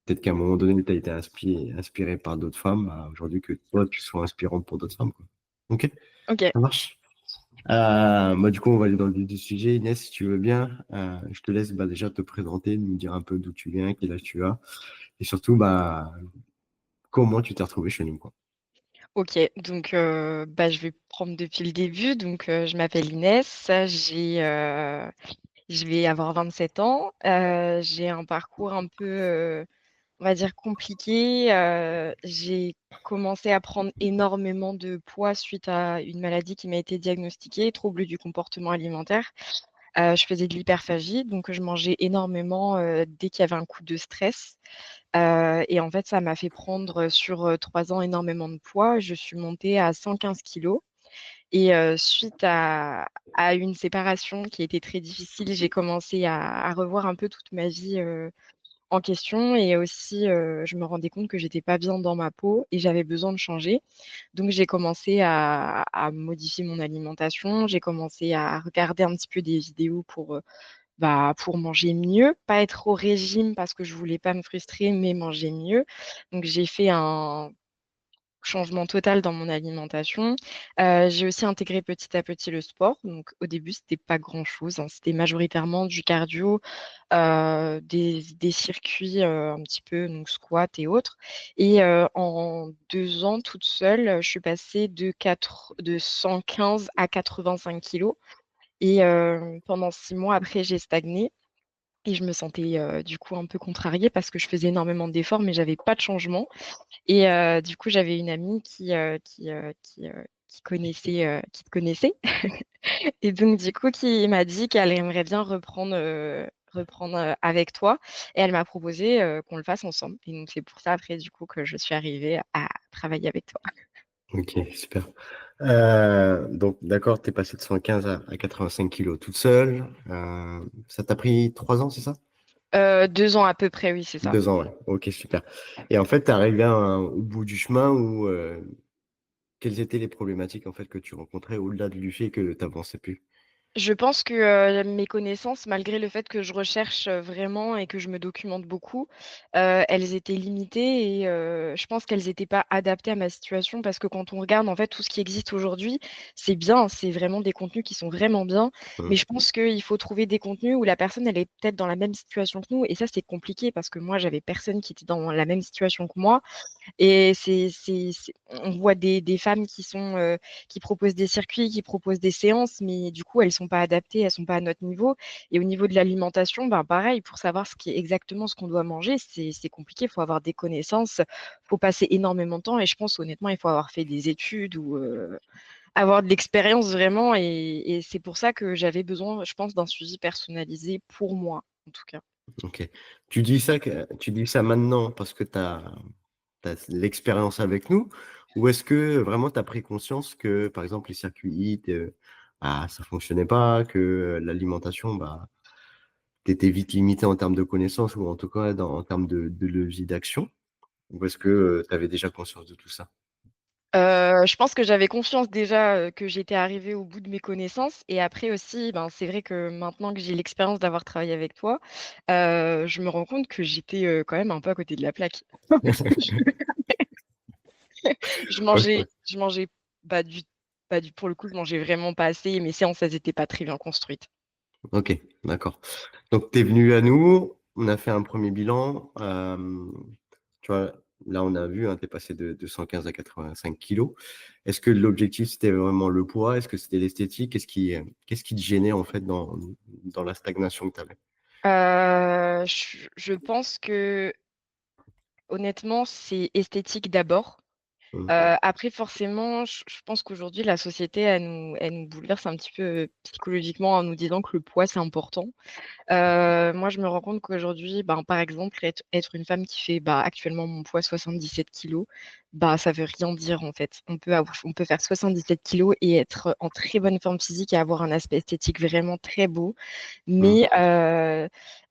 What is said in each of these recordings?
peut-être qu'à un moment donné, tu as été inspiré par d'autres femmes, bah, aujourd'hui que toi, tu sois inspirante pour d'autres femmes, quoi. Ok, Ok, ça marche. Bah, du coup, on va aller dans le vif du sujet. Inès, si tu veux bien, je te laisse bah, déjà te présenter, nous dire un peu d'où tu viens, quel âge tu as, et surtout, bah, comment tu t'es retrouvé chez nous, quoi. ok. Donc, bah, je vais prendre depuis le début. Donc, je m'appelle Inès. Je vais avoir 27 ans. J'ai un parcours un peu, on va dire, compliqué. J'ai commencé à prendre énormément de poids suite à une maladie qui m'a été diagnostiquée, trouble du comportement alimentaire. Je faisais de l'hyperphagie, donc je mangeais énormément dès qu'il y avait un coup de stress. Et en fait, ça m'a fait prendre sur 3 ans énormément de poids. Je suis montée à 115 kilos. Et suite à une séparation qui était très difficile, j'ai commencé à revoir un peu toute ma vie en question. Et aussi, je me rendais compte que j'étais pas bien dans ma peau et j'avais besoin de changer. Donc, j'ai commencé à modifier mon alimentation. J'ai commencé à regarder un petit peu des vidéos pour manger mieux, pas être au régime parce que je voulais pas me frustrer, mais manger mieux. Donc, j'ai fait un changement total dans mon alimentation. J'ai aussi intégré petit à petit le sport. Donc, au début, c'était pas grand-chose, hein. C'était majoritairement du cardio, des circuits un petit peu, donc squat et autres. Et en 2 ans, toute seule, je suis passée de 115 à 85 kilos. Et pendant 6 mois, après, j'ai stagné. Et je me sentais du coup un peu contrariée parce que je faisais énormément d'efforts, mais j'avais pas de changement. Et du coup, j'avais une amie qui te connaissait. Et donc, du coup, qui m'a dit qu'elle aimerait bien reprendre avec toi. Et elle m'a proposé qu'on le fasse ensemble. Et donc, c'est pour ça, après, du coup, que je suis arrivée à travailler avec toi. Ok, super. Donc, d'accord, tu es passé de 115 à 85 kilos toute seule. Ça t'a pris 3 ans, c'est ça? 2 ans à peu près, oui, c'est ça. 2 ans, ouais. Ok, super. Et en fait, tu es arrivé au bout du chemin où quelles étaient les problématiques en fait que tu rencontrais au-delà du fait que tu n'avançais plus? Je pense que mes connaissances, malgré le fait que je recherche vraiment et que je me documente beaucoup, elles étaient limitées et je pense qu'elles n'étaient pas adaptées à ma situation parce que quand on regarde en fait tout ce qui existe aujourd'hui, c'est bien, c'est vraiment des contenus qui sont vraiment bien, mais Hum, je pense qu'il faut trouver des contenus où la personne elle est peut-être dans la même situation que nous et ça c'est compliqué parce que moi j'avais personne qui était dans la même situation que moi. Et on voit des femmes qui proposent des circuits, qui proposent des séances, mais du coup, elles sont pas adaptées, elles sont pas à notre niveau. Et au niveau de l'alimentation, ben pareil, pour savoir ce qui est exactement ce qu'on doit manger, c'est compliqué. Il faut avoir des connaissances, il faut passer énormément de temps. Et je pense honnêtement, il faut avoir fait des études ou avoir de l'expérience vraiment. Et c'est pour ça que j'avais besoin, je pense, d'un suivi personnalisé pour moi, en tout cas. ok. Tu dis ça maintenant parce que tu as l'expérience avec nous, ou est-ce que vraiment tu as pris conscience que, par exemple, les circuits HIIT, bah, ça fonctionnait pas, que l'alimentation, bah, tu étais vite limité en termes de connaissances ou en tout cas en termes de levier d'action? Ou est-ce que tu avais déjà conscience de tout ça? Je pense que j'avais confiance déjà que j'étais arrivée au bout de mes connaissances. Et après aussi, ben, c'est vrai que maintenant que j'ai l'expérience d'avoir travaillé avec toi, je me rends compte que j'étais quand même un peu à côté de la plaque. Je mangeais pas pour le coup, je mangeais vraiment pas assez. Et mes séances, elles étaient pas très bien construites. Ok, d'accord. Donc, tu es venu à nous, on a fait un premier bilan. Tu vois, là, on a vu, tu es passé de 115 à 85 kilos. Est-ce que l'objectif, c'était vraiment le poids? Est-ce que c'était l'esthétique? Qu'est-ce qui te gênait, en fait, dans la stagnation que tu avais? Je pense que honnêtement, c'est esthétique d'abord. Après, forcément, je pense qu'aujourd'hui, la société, elle nous bouleverse un petit peu psychologiquement en nous disant que le poids, c'est important. Moi, je me rends compte qu'aujourd'hui, ben, par exemple, être une femme qui fait actuellement mon poids 77 kilos, bah, ça veut rien dire en fait. On peut faire 77 kilos et être en très bonne forme physique et avoir un aspect esthétique vraiment très beau. Hmm.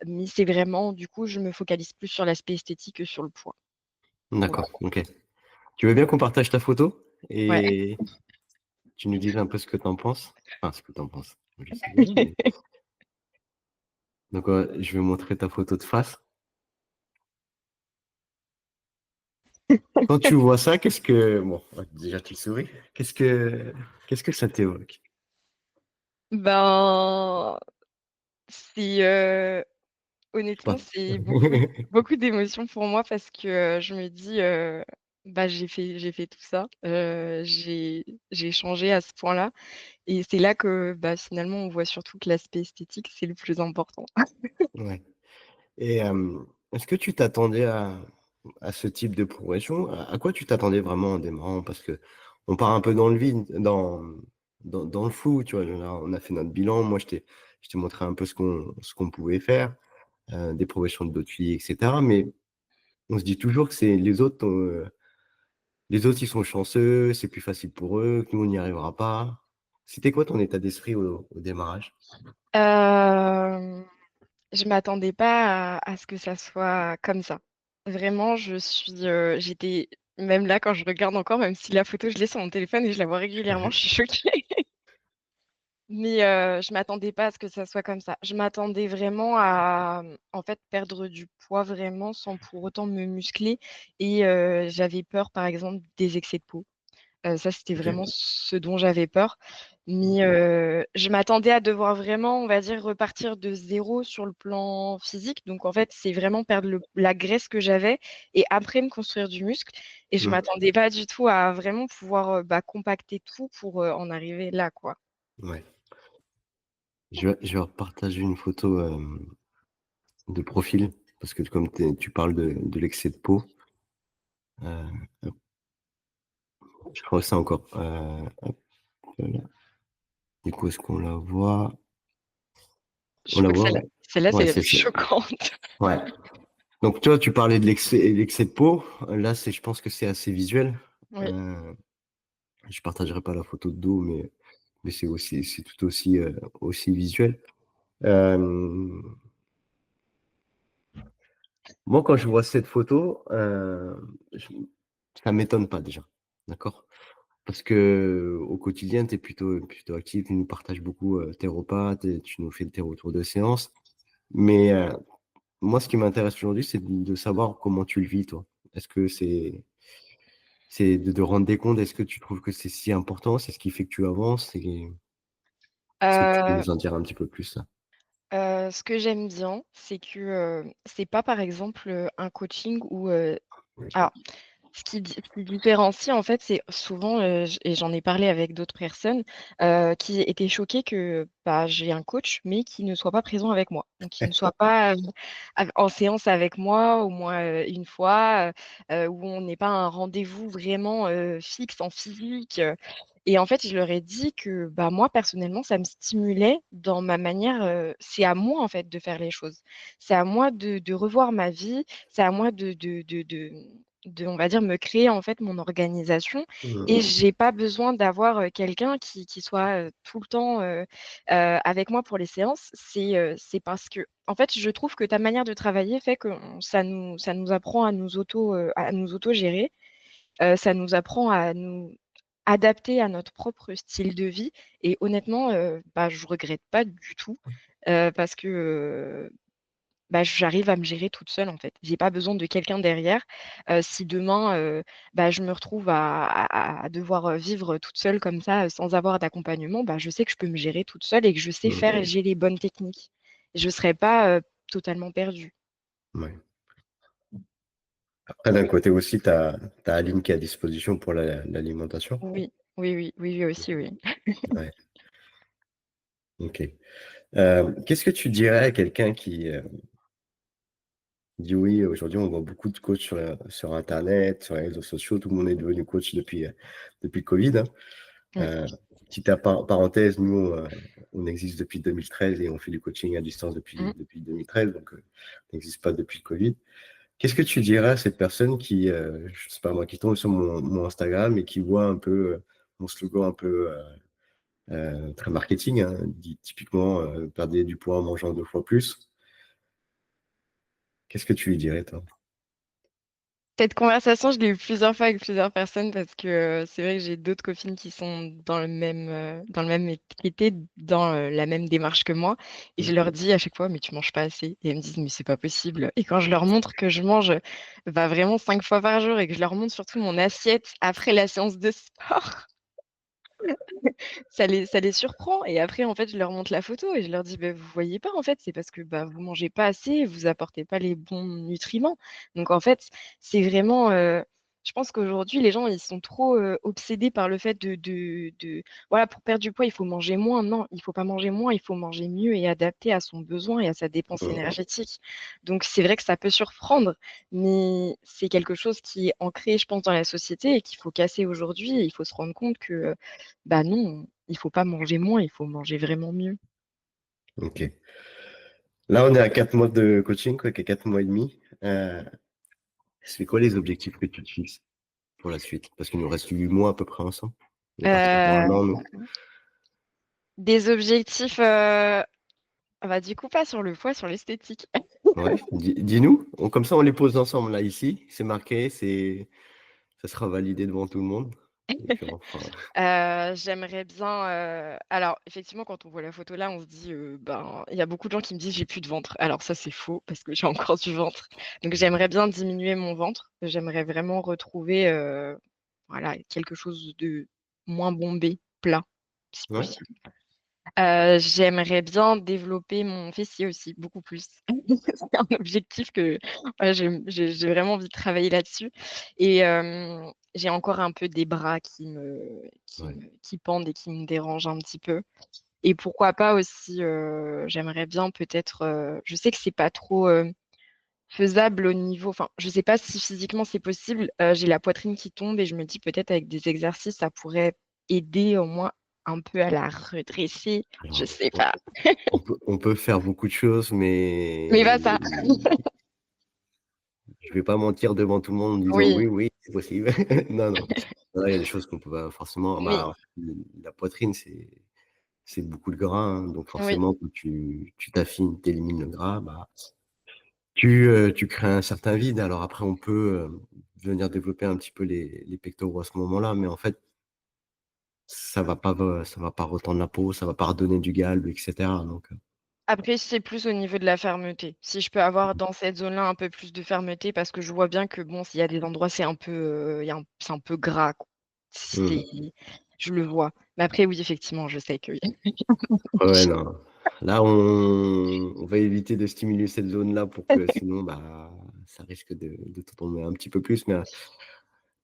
Mais c'est vraiment, du coup, je me focalise plus sur l'aspect esthétique que sur le poids. Voilà. D'accord, ok. Tu veux bien qu'on partage ta photo Ouais. et tu nous dises un peu ce que tu en penses? Enfin, ce que tu en penses. Je sais déjà, mais... Donc, je vais montrer ta photo de face. Quand tu vois ça, qu'est-ce que bon, déjà tu souris. Qu'est-ce que ça t'évoque? Ben, c'est Je sais honnêtement, pas. c'est beaucoup d'émotions pour moi parce que, je me dis, bah, j'ai fait tout ça, j'ai changé à ce point-là et c'est là que, bah, finalement, on voit surtout que l'aspect esthétique, c'est le plus important. Ouais. Et est-ce que tu t'attendais à ce type de progression? À quoi tu t'attendais vraiment en démarrant? Parce que on part un peu dans le vide, dans le flou, tu vois? Là, on a fait notre bilan. Moi, je t'ai montré un peu ce qu'on pouvait faire, des progressions de d'autres filles et cetera. Mais on se dit toujours que c'est les autres, ils sont chanceux, c'est plus facile pour eux, que nous, on n'y arrivera pas. C'était quoi ton état d'esprit au démarrage? Hem, je m'attendais pas à ce que ça soit comme ça. Vraiment, j'étais même là, quand je regarde encore, même si la photo, je l'ai sur mon téléphone et je la vois régulièrement, je suis choquée. Mais je m'attendais pas à ce que ça soit comme ça. Je m'attendais vraiment à, en fait, perdre du poids vraiment sans pour autant me muscler et j'avais peur, par exemple, des excès de peau. Ça, c'était OK. vraiment ce dont j'avais peur. Mais je m'attendais à devoir vraiment, on va dire, repartir de zéro sur le plan physique. Donc en fait, c'est vraiment perdre la graisse que j'avais et après me construire du muscle et je Mmh. m'attendais pas du tout à vraiment pouvoir, bah, compacter tout pour, en arriver là, quoi. Ouais. Je vais repartager une photo, de profil parce que comme tu parles de l'excès de peau, hop, je crois que c'est encore, hop, là. Du coup, est-ce qu'on la voit? Je On la crois que voit? celle-là Ouais. celle-là, c'est Ouais, la c'est plus ça. choquante. Ouais. Donc toi, tu parlais de l'excès de peau. Là, je pense que c'est assez visuel. Oui. Heu, je partagerai pas la photo de dos, mais c'est tout aussi, aussi visuel. Hem, moi, quand je vois cette photo, je ça m'étonne pas déjà, d'accord? Parce qu'au quotidien, tu es plutôt actif, tu nous partages beaucoup, tes repas, tu nous fais tes retours de séance. Mais, moi, ce qui m'intéresse aujourd'hui, c'est de savoir comment tu le vis, toi. Est-ce que c'est de te rendre des comptes? Est-ce que tu trouves que c'est si important? C'est ce qui fait que tu avances? Est-ce que tu peux Heu nous en dire un petit peu plus là? ce que j'aime bien, c'est que, c'est pas, par exemple, un coaching où, alors ce qui différencie, en fait, c'est souvent, et j'en ai parlé avec d'autres personnes, qui étaient choquées que, bah, j'ai un coach, mais qui ne soit pas présent avec moi. Donc qui ne soit pas, en séance avec moi au moins, une fois, où on n'ait pas un rendez-vous vraiment, fixe en physique, et en fait, je leur ai dit que, bah, moi, personnellement, ça me stimulait dans ma manière, c'est à moi, en fait, de faire les choses. C'est à moi de revoir ma vie, c'est à moi on va dire, me créer, en fait, mon organisation et Mmh. j'ai pas besoin d'avoir, quelqu'un qui soit, tout le temps, avec moi pour les séances. C'est parce que, en fait, je trouve que ta manière de travailler fait que ça nous apprend à nous autogérer, ça nous apprend à nous adapter à notre propre style de vie et honnêtement, bah, je regrette pas du tout, parce que, bah, j'arrive à me gérer toute seule, en fait. J'ai pas besoin de quelqu'un derrière. Si demain, bah, je me retrouve à devoir, vivre toute seule comme ça, sans avoir d'accompagnement, bah, je sais que je peux me gérer toute seule et que je sais faire Mmh. et j'ai les bonnes techniques. Je serai pas, totalement perdue. Ouais. Après, d'un côté aussi, tu as Aline qui est à disposition pour l'alimentation. Oui, oui, oui, oui, oui aussi, oui. Ouais, OK. Qu'est-ce que tu dirais à quelqu'un qui, dit: «Oui, aujourd'hui, on voit beaucoup de coachs sur internet, sur les réseaux sociaux, tout le monde est devenu coach depuis le covid», hein. Mmh, Heu, petite parenthèse, nous, on existe depuis 2013 et on fait du coaching à distance mmh. depuis 2013, donc on n'existe pas depuis le covid. Qu'est-ce que tu dirais à cette personne qui, je sais pas moi, qui tombe sur mon Instagram et qui voit un peu, mon slogan un peu, très marketing, hein, dit typiquement, «Perdez du poids en mangeant 2 fois plus». Qu'est-ce que tu lui dirais toi? Cette conversation, je l'ai eu plusieurs fois avec plusieurs personnes parce que c'est vrai que j'ai d'autres copines qui sont dans le même été, dans la même démarche que moi. Et je leur OK. dis à chaque fois, mais tu manges pas assez. Et elles me disent, mais c'est pas possible. Et quand je leur montre que je mange bah, vraiment 5 fois par jour et que je leur montre surtout mon assiette après la séance de sport, ça les surprend. Et après, en fait, je leur montre la photo et je leur dis, bah, vous voyez pas, en fait, c'est parce que bah, vous mangez pas assez, vous apportez pas les bons nutriments. Donc, en fait, c'est vraiment. Je pense qu'aujourd'hui, les gens, ils sont trop obsédés par le fait voilà, pour perdre du poids, il faut manger moins. Non, il faut pas manger moins, il faut manger mieux et adapté à son besoin et à sa dépense Mmh. énergétique. Donc, c'est vrai que ça peut surprendre, mais c'est quelque chose qui est ancré, je pense, dans la société et qu'il faut casser aujourd'hui. Et il faut se rendre compte que bah non, il faut pas manger moins, il faut manger vraiment mieux. OK. Là, on est à 4 mois de coaching, quoi, 4 mois et demi. C'est quoi les objectifs que tu te fixes pour la suite? Parce qu'il nous reste 8 mois à peu près ensemble. On est parti pour un Heu, an, nous. des objectifs, bah, du coup, pas sur le poids, sur l'esthétique. Ouais, dis-nous. Comme ça, on les pose ensemble, là, ici. C'est marqué, ça sera validé devant tout le monde. Et puis, enfin, J'aimerais bien, alors effectivement, quand on voit la photo là, on se dit, ben, il y a beaucoup de gens qui me disent: «J'ai plus de ventre». Alors ça, c'est faux parce que j'ai encore du ventre. Donc j'aimerais bien diminuer mon ventre. J'aimerais vraiment retrouver, voilà, quelque chose de moins bombé, plat, si ouais. possible. J'aimerais bien développer mon fessier aussi, beaucoup plus. C'est un objectif que ouais, j'ai vraiment envie de travailler là-dessus et j'ai encore un peu des bras Ouais. qui pendent et qui me dérangent un petit peu et pourquoi pas aussi, j'aimerais bien peut-être, je sais que c'est pas trop, faisable au niveau enfin, je sais pas si physiquement c'est possible, j'ai la poitrine qui tombe et je me dis peut-être avec des exercices, ça pourrait aider au moins un peu à la redresser, je Alors, sais pas. on peut faire beaucoup de choses, Mais mais pas ça. je vais pas mentir devant tout le monde en disant: Oui, «Oui, oui, c'est possible». Non, non. Non, il y a des choses qu'on peut pas forcément oui, la poitrine, c'est beaucoup de gras, hein, donc oui. forcément, quand tu t'affines, tu élimines le gras, bah, tu crées un certain vide. Alors après, on peut, venir développer un petit peu les pectoraux à ce moment-là, mais en fait, ça va pas retendre la peau, ça va pas redonner du galbe et cetera, donc Après, c'est plus au niveau de la fermeté. Si je peux avoir dans cette zone-là un peu plus de fermeté parce que je vois bien que bon, s'il y a des endroits, c'est un peu, il y a un c'est un peu gras, quoi. C'est mmh. je le vois. Mais après oui, effectivement, je sais que Ouais, ouais, non. Là, on va éviter de stimuler cette zone-là pour que sinon, bah, ça risque de tomber un petit peu plus, mais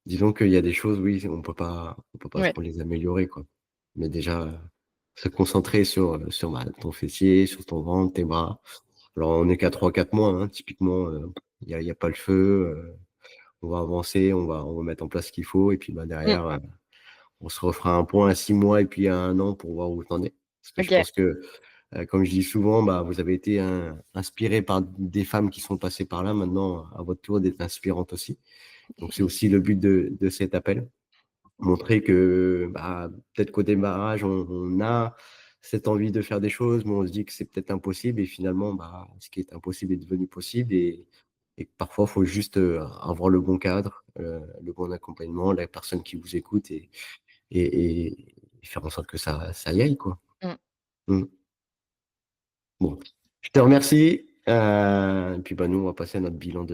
disons qu'il y a des choses, oui, on peut pas ouais. trop les améliorer, quoi. Mais déjà, se concentrer sur, bah, ton fessier, sur ton ventre, tes bras. Alors on est qu'à 3-4 mois, hein, typiquement, il y a pas le feu, on va avancer, on va mettre en place ce qu'il faut et puis, bah, Mmh, derrière, on se refera un point à 6 mois et puis à 1 an pour voir où tu en es. Parce que je OK. pense que, comme je dis souvent, bah, vous avez été inspirés par des femmes qui sont passées par là. Maintenant, à votre tour d'être inspirantes aussi. Donc c'est aussi le but de cet appel. Montrer que, bah, peut-être qu'au démarrage, on a cette envie de faire des choses, mais on se dit que c'est peut-être impossible et finalement, bah, ce qui est impossible est devenu possible et que parfois, il faut juste, avoir le bon cadre, le bon accompagnement, la personne qui vous écoute et faire en sorte que ça y aille, quoi. Mmh. Mmh. Bon, je te remercie, et puis, bah, nous, on va passer à notre bilan